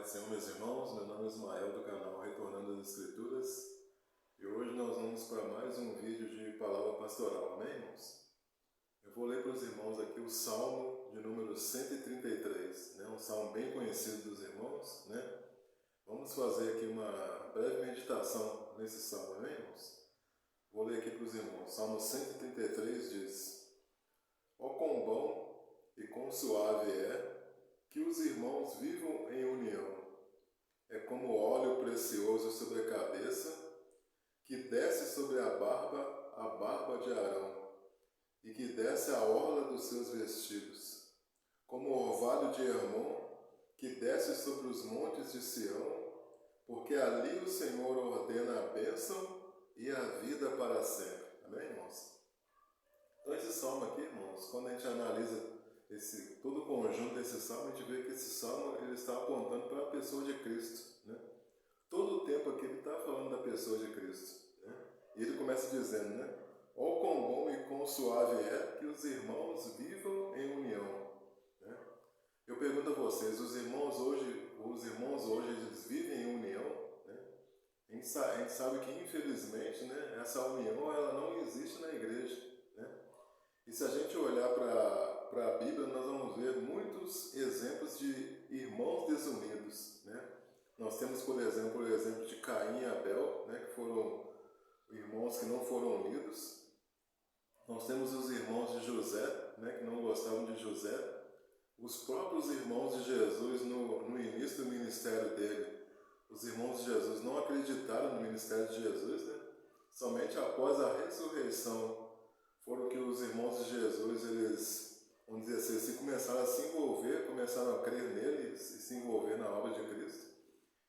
do Senhor, meus irmãos. Meu nome é Ismael, do canal Retornando às Escrituras. E hoje nós vamos para mais um vídeo de palavra pastoral, amém, irmãos? Eu vou ler para os irmãos aqui o Salmo de número 133, um salmo bem conhecido dos irmãos, Vamos fazer aqui uma breve meditação nesse salmo, amém, irmãos? Vou ler aqui para os irmãos. Salmo 133 diz: Ó quão bom e quão suave é que os irmãos vivam em união. É como óleo precioso sobre a cabeça, que desce sobre a barba de Arão, e que desce a orla dos seus vestidos. Como o orvalho de Hermon, que desce sobre os montes de Sião, porque ali o Senhor ordena a bênção e a vida para sempre. Amém, irmãos? Então esse salmo aqui, irmãos, quando a gente analisa todo o conjunto desse salmo, a gente vê que esse salmo ele está apontando para a pessoa de Cristo. Todo o tempo aqui ele está falando da pessoa de Cristo. E ele começa dizendo, ó quão bom e quão suave é que os irmãos vivam em união. Eu pergunto a vocês, os irmãos hoje eles vivem em união? A gente sabe que infelizmente essa união ela não existe na igreja. E se a gente olhar para a Bíblia, nós vamos ver muitos exemplos de irmãos desunidos. Nós temos, por exemplo, o exemplo de Caim e Abel, que foram irmãos que não foram unidos. Nós temos os irmãos de José, que não gostavam de José. Os próprios irmãos de Jesus, no início do ministério dele, os irmãos de Jesus não acreditaram no ministério de Jesus. Somente após a ressurreição foram que os irmãos de Jesus, eles, vamos dizer assim, começaram a se envolver, começaram a crer nele e se envolver na obra de Cristo.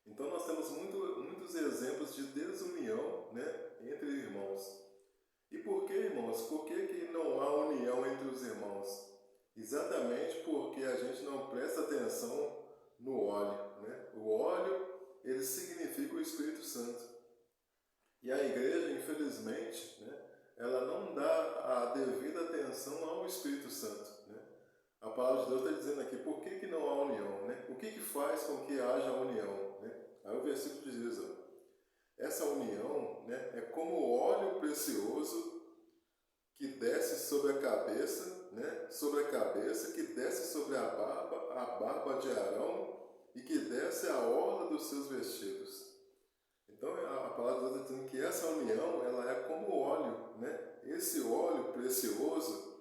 Então nós temos muitos exemplos de desunião entre irmãos. E por que, irmãos? Por que não há união entre os irmãos? Exatamente porque a gente não presta atenção no óleo. O óleo, ele significa o Espírito Santo. E a igreja, infelizmente, ela não dá a devida atenção ao Espírito Santo. A palavra de Deus está dizendo aqui, por que não há união? O que faz com que haja união? Aí o versículo diz, essa união é como óleo precioso que desce sobre a cabeça, que desce sobre a barba de Arão, e que desce a orla dos seus vestidos. Então a palavra de Deus está dizendo que essa união ela é como óleo, Esse óleo precioso,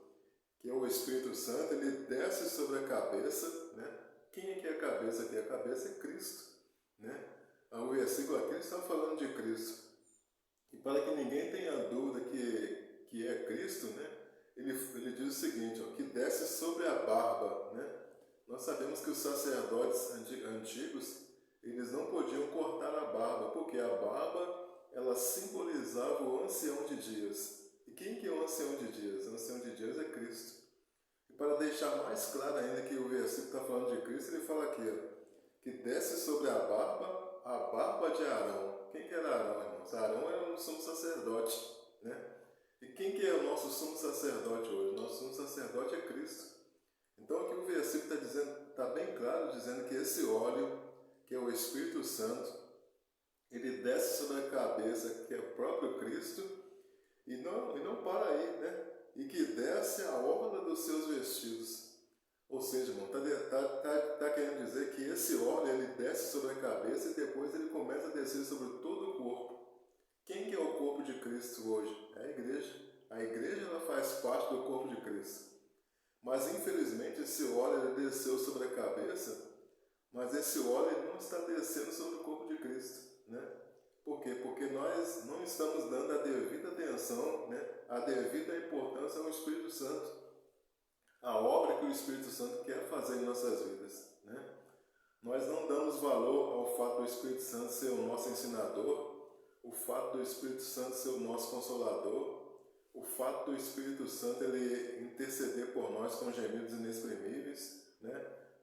que é o Espírito Santo, ele desce sobre a cabeça, Quem é que é a cabeça aqui? A cabeça é Cristo, O versículo aqui está falando de Cristo. E para que ninguém tenha dúvida que é Cristo, ele diz o seguinte, que desce sobre a barba. Nós sabemos que os sacerdotes antigos, eles não podiam cortar a barba, porque a barba ela simbolizava o ancião de dias. E quem que é o ancião de dias? O ancião de dias é Cristo. E para deixar mais claro ainda que o versículo está falando de Cristo, ele fala aqui, que desce sobre a barba de Arão. Quem que era Arão, irmãos? Arão era um sumo sacerdote. E quem que é o nosso sumo sacerdote hoje? Nosso sumo sacerdote é Cristo. Então aqui o versículo está bem claro, dizendo que esse óleo, que é o Espírito Santo, ele desce sobre a cabeça, que é o próprio Cristo, e não para aí, e que desce a orla dos seus vestidos. Ou seja, irmão, está querendo dizer que esse óleo ele desce sobre a cabeça e depois ele começa a descer sobre todo o corpo. Quem que é o corpo de Cristo hoje? É a igreja. A igreja ela faz parte do corpo de Cristo. Mas infelizmente esse óleo ele desceu sobre a cabeça, mas esse óleo ele não está descendo sobre o corpo de Cristo. Por quê? Porque nós não estamos dando a devida atenção, a devida importância ao Espírito Santo. A obra que o Espírito Santo quer fazer em nossas vidas. Nós não damos valor ao fato do Espírito Santo ser o nosso ensinador, o fato do Espírito Santo ser o nosso consolador, o fato do Espírito Santo ele interceder por nós com gemidos inexprimíveis,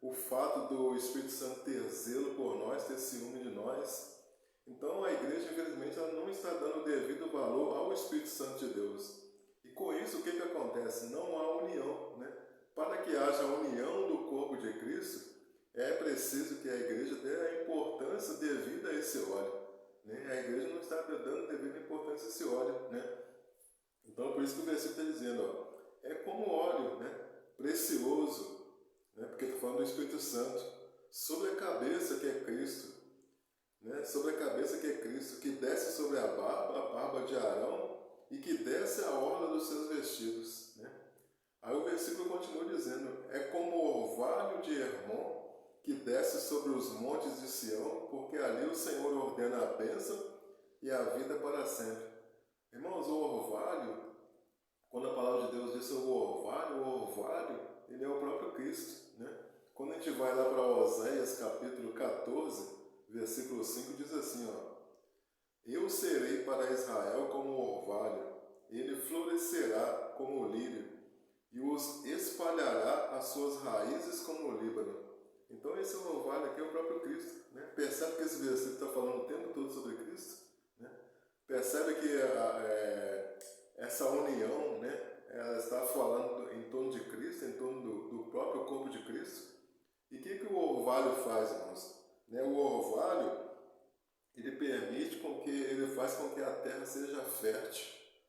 o fato do Espírito Santo ter zelo por nós, ter ciúme de nós. Então a igreja, infelizmente, ela não está dando o devido valor ao Espírito Santo de Deus. E com isso, o que acontece? Não há união. Para que haja união do corpo de Cristo, é preciso que a igreja dê a importância devida a esse óleo, né? A igreja não está dando devida importância a esse óleo, né? Então, por isso que o versículo está dizendo, ó, é como óleo, né? Precioso, né? Porque está falando do Espírito Santo, sobre a cabeça que é Cristo, né? Sobre a cabeça que é Cristo, que desce sobre a barba de Arão, e que desce a orla dos seus vestidos, né? Aí o versículo continua dizendo, é como o orvalho de Hermon, que desce sobre os montes de Sião, porque ali o Senhor ordena a bênção e a vida para sempre. Irmãos, o orvalho, quando a palavra de Deus diz sobre o orvalho, ele é o próprio Cristo, né? Quando a gente vai lá para Oséias capítulo 14, versículo 5, diz assim, ó, eu serei para Israel como o orvalho, ele florescerá como o lírio, e os espalhará as suas raízes como o Líbano. Então esse orvalho aqui é o próprio Cristo, né? Percebe que esse versículo está falando o tempo todo sobre Cristo, né? Percebe que essa união, né, ela está falando em torno de Cristo, em torno do próprio corpo de Cristo. E o que o orvalho faz, irmãos? Né, o orvalho, ele permite ele faz com que a terra seja fértil,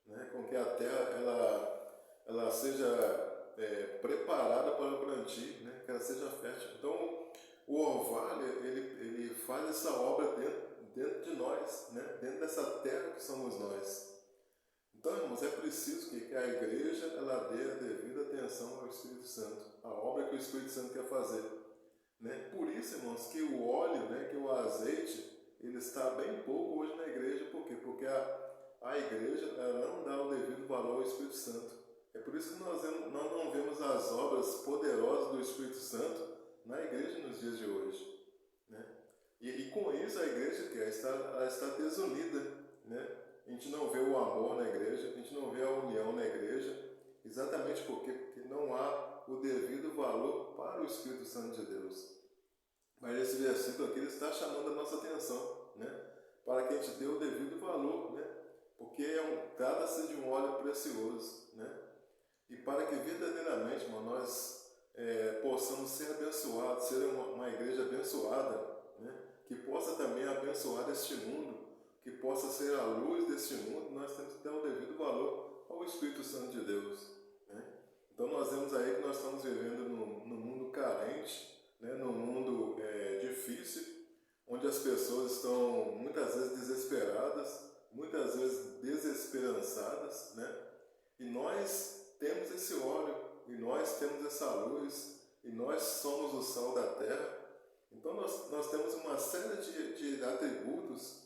né, com que a terra ela seja preparada para o plantio, né, que ela seja fértil. Então, o orvalho, ele faz essa obra dentro de nós, né, dentro dessa terra que somos nós. Então, irmãos, é preciso que a igreja ela dê a devida atenção ao Espírito Santo, a obra que o Espírito Santo quer fazer, né? Por isso, irmãos, que o óleo, né, que o azeite, ele está bem pouco hoje na igreja. Por quê? Porque a igreja ela não dá o devido valor ao Espírito Santo. É por isso que nós não vemos as obras poderosas do Espírito Santo na igreja nos dias de hoje, né? E com isso a igreja ela está desunida, né? A gente não vê o amor na igreja, a gente não vê a união na igreja, exatamente porque não há o devido valor para o Espírito Santo de Deus. Mas esse versículo aqui ele está chamando a nossa atenção, né? Para que a gente dê o devido valor, né? Porque trata-se de um óleo precioso, né? E para que verdadeiramente, irmão, nós possamos ser abençoados, ser uma igreja abençoada, né? Que possa também abençoar este mundo, que possa ser a luz deste mundo, nós temos que dar o devido valor ao Espírito Santo de Deus, né? Então nós vemos aí que nós estamos vivendo num mundo carente, né? Num mundo difícil, onde as pessoas estão muitas vezes desesperadas, muitas vezes desesperançadas, né? E nós temos esse óleo, e nós temos essa luz, e nós somos o sal da terra. Então nós temos uma série de atributos,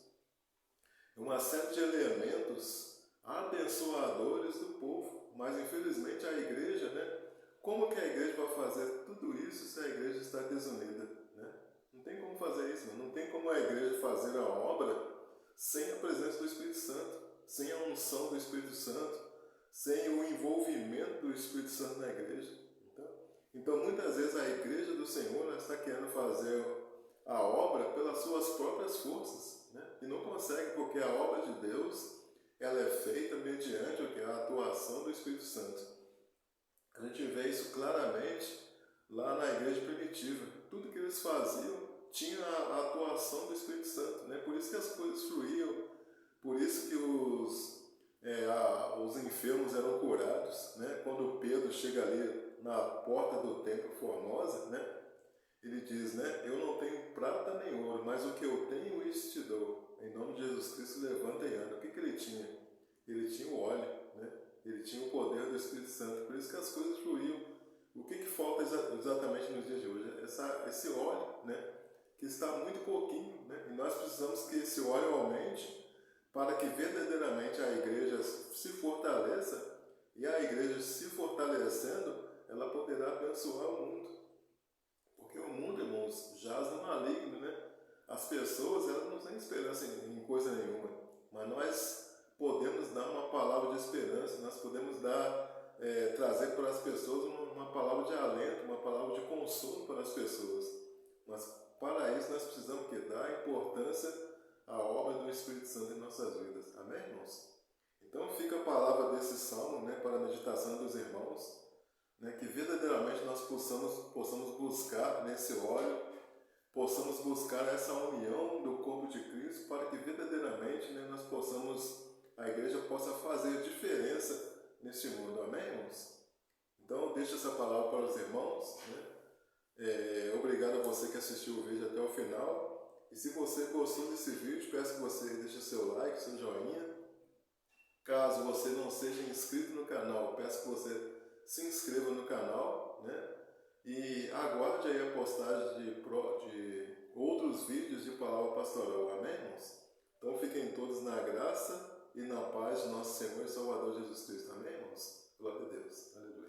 uma série de elementos abençoadores do povo. Mas infelizmente a igreja, né? Como que a igreja vai fazer tudo isso se a igreja está desunida, né? Não tem como fazer isso, não tem como a igreja fazer a obra sem a presença do Espírito Santo, sem a unção do Espírito Santo, sem o envolvimento do Espírito Santo na igreja. Então muitas vezes a igreja do Senhor está querendo fazer a obra pelas suas próprias forças, né? E não consegue, porque a obra de Deus ela é feita mediante a atuação do Espírito Santo. A gente vê isso claramente lá na igreja primitiva. Tudo que eles faziam tinha a atuação do Espírito Santo, né? Por isso que as coisas fluíam, por isso que os enfermos eram curados, né? Quando Pedro chega ali na porta do templo Formosa, né? Ele diz, né? Eu não tenho prata nem ouro, mas o que eu tenho, isso te dou. Em nome de Jesus Cristo, levanta e anda. O que ele tinha? Ele tinha o óleo, né? Ele tinha o poder do Espírito Santo. Por isso que as coisas fluíam. O que falta exatamente nos dias de hoje? Esse óleo, né? Que está muito pouquinho, né? E nós precisamos que esse óleo aumente para que verdadeiramente a igreja se fortaleça, e a igreja se fortalecendo, ela poderá abençoar o mundo. Porque o mundo, irmãos, jaz no maligno, né? As pessoas, elas não têm esperança em coisa nenhuma, mas nós podemos dar uma palavra de esperança, nós podemos trazer para as pessoas uma palavra de alento, uma palavra de consolo para as pessoas. Mas para isso nós precisamos dar importância à obra do Espírito Santo em nossas vidas. Amém, irmãos? Então fica a palavra desse salmo, né, para a meditação dos irmãos, né, que verdadeiramente nós possamos buscar nesse óleo possamos buscar essa união do corpo de Cristo para que verdadeiramente, né, nós possamos, a igreja possa fazer diferença neste mundo. Amém, irmãos? Então, deixo essa palavra para os irmãos, né? Obrigado a você que assistiu o vídeo até o final. E se você gostou desse vídeo, peço que você deixe seu like, seu joinha. Caso você não seja inscrito no canal, peço que você se inscreva no canal, né? E aguarde aí a postagem de outros vídeos de palavra pastoral. Amém, irmãos? Então fiquem todos na graça e na paz de nosso Senhor e Salvador Jesus Cristo. Amém, irmãos? Glória a Deus. Aleluia.